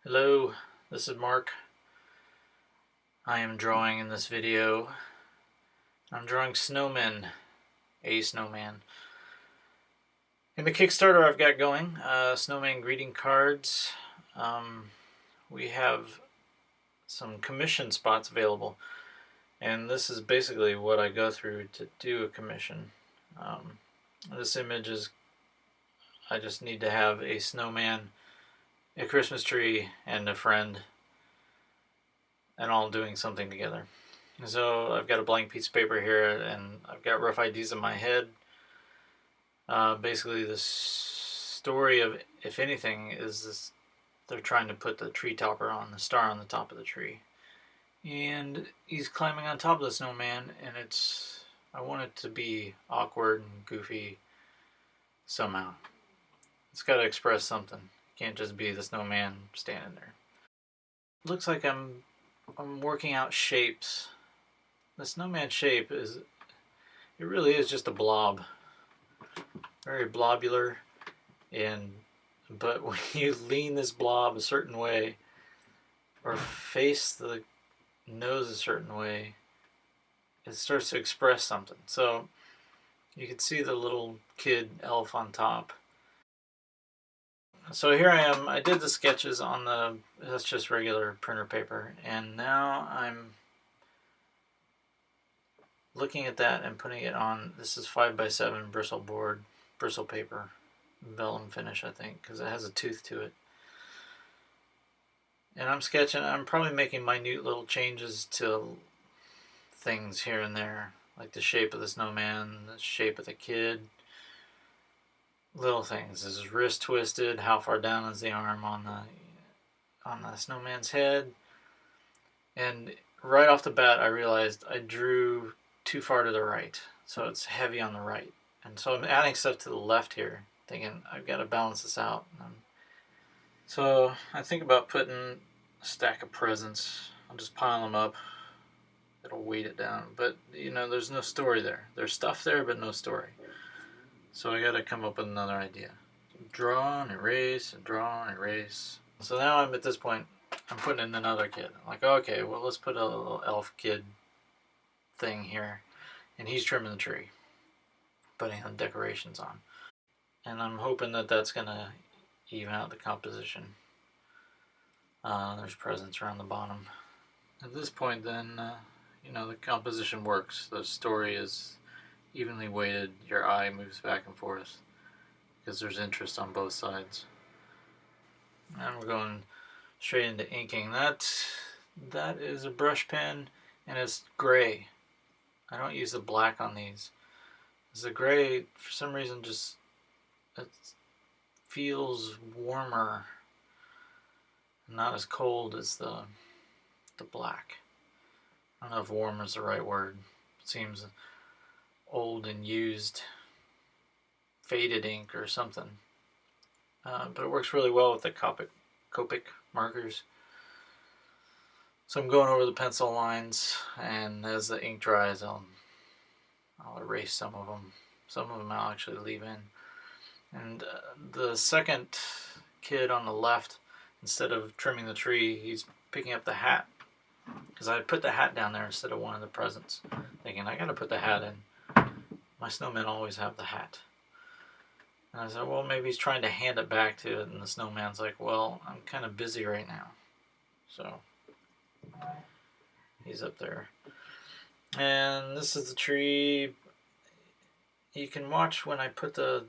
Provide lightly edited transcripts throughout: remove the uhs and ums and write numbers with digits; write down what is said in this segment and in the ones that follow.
Hello, this is Mark. I am drawing in this video. I'm drawing snowmen, a snowman. In the Kickstarter I've got going, Snowman Greeting Cards, we have some commission spots available. And this is basically what I go through to do a commission. This image is, I just need to have a snowman, a Christmas tree, and a friend, and all doing something together. So I've got a blank piece of paper here, and I've got rough ideas in my head. Basically, the story of, if anything, is this: they're trying to put the tree topper on, the star on the top of the tree, and he's climbing on top of the snowman, and I want it to be awkward and goofy somehow. It's got to express something. It can't just be the snowman standing there. It looks like I'm working out shapes. The snowman shape it really is just a blob. Very blobular, but when you lean this blob a certain way or face the nose a certain way, it starts to express something. So you can see the little kid elf on top. So here I am. I did the sketches on that's just regular printer paper, and now I'm looking at that and putting it on. This is 5x7 bristle paper, vellum finish, I think, because it has a tooth to it. And I'm sketching. I'm probably making minute little changes to things here and there, like the shape of the snowman, the shape of the kid. Little things. Is his wrist twisted? How far down is the arm on the snowman's head? And right off the bat, I realized I drew too far to the right, so it's heavy on the right. And so I'm adding stuff to the left here, thinking I've got to balance this out. So I think about putting a stack of presents. I'll just pile them up. It'll weight it down. But, there's no story there. There's stuff there, but no story. So I got to come up with another idea. Draw and erase and draw and erase. So now I'm at this point, I'm putting in another kid. I'm like, okay, well, let's put a little elf kid thing here. And he's trimming the tree, putting the decorations on. And I'm hoping that that's going to even out the composition. There's presents around the bottom. At this point, then, the composition works. The story is evenly weighted. Your eye moves back and forth because there's interest on both sides. And we're going straight into inking. That is a brush pen, and it's gray. I don't use the black on these. The gray, for some reason, just it feels warmer, not as cold as the black. I don't know if warm is the right word. It seems old and used, faded ink or something. But it works really well with the Copic markers. So I'm going over the pencil lines, and as the ink dries, I'll erase some of them. Some of them I'll actually leave in. And the second kid on the left, instead of trimming the tree, he's picking up the hat. Because I put the hat down there instead of one of the presents, thinking I got to put the hat in. My snowmen always have the hat. And I said, well, maybe he's trying to hand it back to it, and the snowman's like, well, I'm kind of busy right now. So he's up there. And this is the tree. You can watch when I go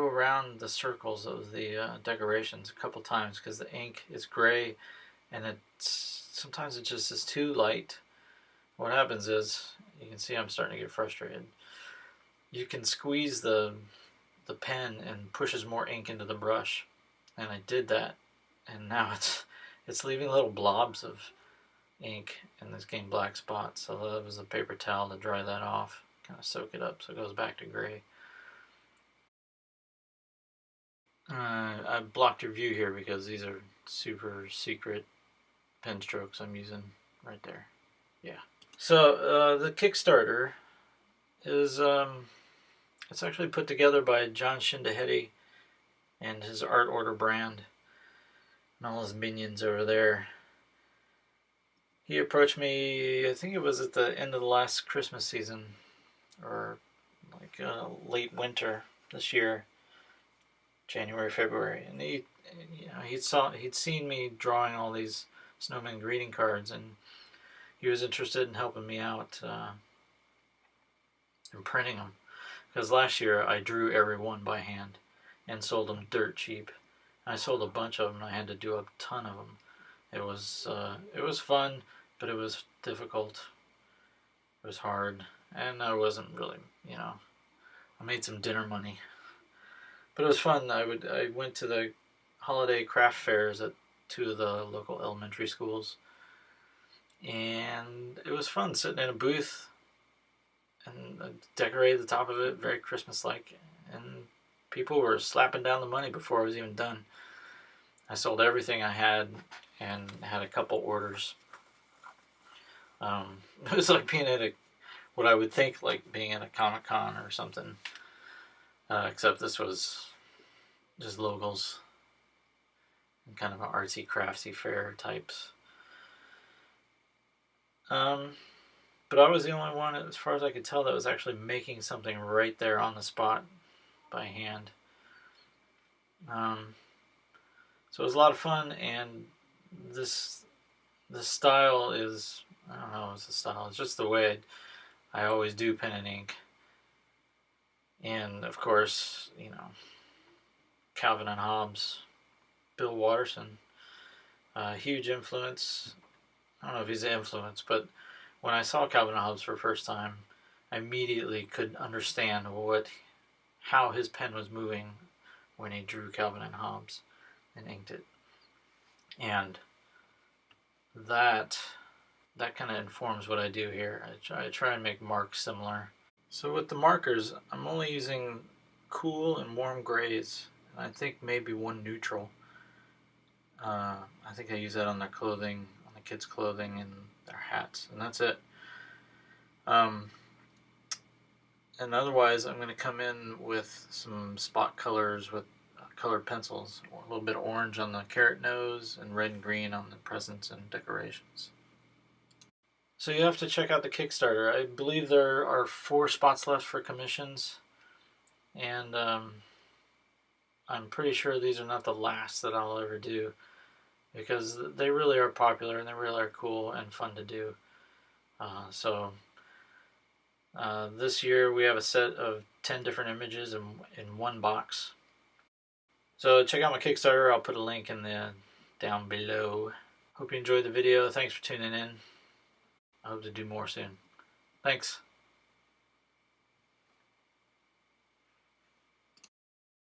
around the circles of the decorations a couple times because the ink is gray, and sometimes it just is too light. What happens is, you can see I'm starting to get frustrated. You can squeeze the pen and pushes more ink into the brush, and I did that, and now it's leaving little blobs of ink, and it's getting black spots. So that was a paper towel to dry that off, kind of soak it up so it goes back to gray. I blocked your view here because these are super secret pen strokes I'm using right there. Yeah. So the Kickstarter is it's actually put together by John Shindahedi and his Art Order brand. and all his minions over there. He approached me, I think it was at the end of the last Christmas season, or like late winter this year, January, February, and he'd seen me drawing all these Snowman Greeting Cards, and he was interested in helping me out in printing them. Because last year I drew every one by hand and sold them dirt cheap. I sold a bunch of them. And I had to do a ton of them. It was fun, but it was difficult. It was hard, and I wasn't really, I made some dinner money, but it was fun. I went to the holiday craft fairs at two of the local elementary schools, and it was fun sitting in a booth and decorated the top of it very Christmas-like, and people were slapping down the money before I was even done. I sold everything I had and had a couple orders. It was like being at what I would think like being at a Comic-Con or something, except this was just locals and kind of an artsy craftsy fair types. But I was the only one, as far as I could tell, that was actually making something right there on the spot by hand. So it was a lot of fun, and the style is, I don't know, it's the style. It's just the way I always do pen and ink. And of course, Calvin and Hobbes, Bill Watterson, huge influence. I don't know if he's an influence, but when I saw Calvin and Hobbes for the first time, I immediately could understand how his pen was moving when he drew Calvin and Hobbes and inked it. And that kind of informs what I do here. I try and make marks similar. So with the markers, I'm only using cool and warm grays, and I think maybe one neutral. I think I use that on their clothing, on the kids' clothing and their hats, and that's it. And otherwise, I'm going to come in with some spot colors with colored pencils, a little bit of orange on the carrot nose and red and green on the presents and decorations. So you have to check out the Kickstarter. I believe there are 4 spots left for commissions, and I'm pretty sure these are not the last that I'll ever do, because they really are popular and they really are cool and fun to do. So this year we have a set of 10 different images in one box. So check out my Kickstarter. I'll put a link down below. Hope you enjoyed the video. Thanks for tuning in. I hope to do more soon. Thanks.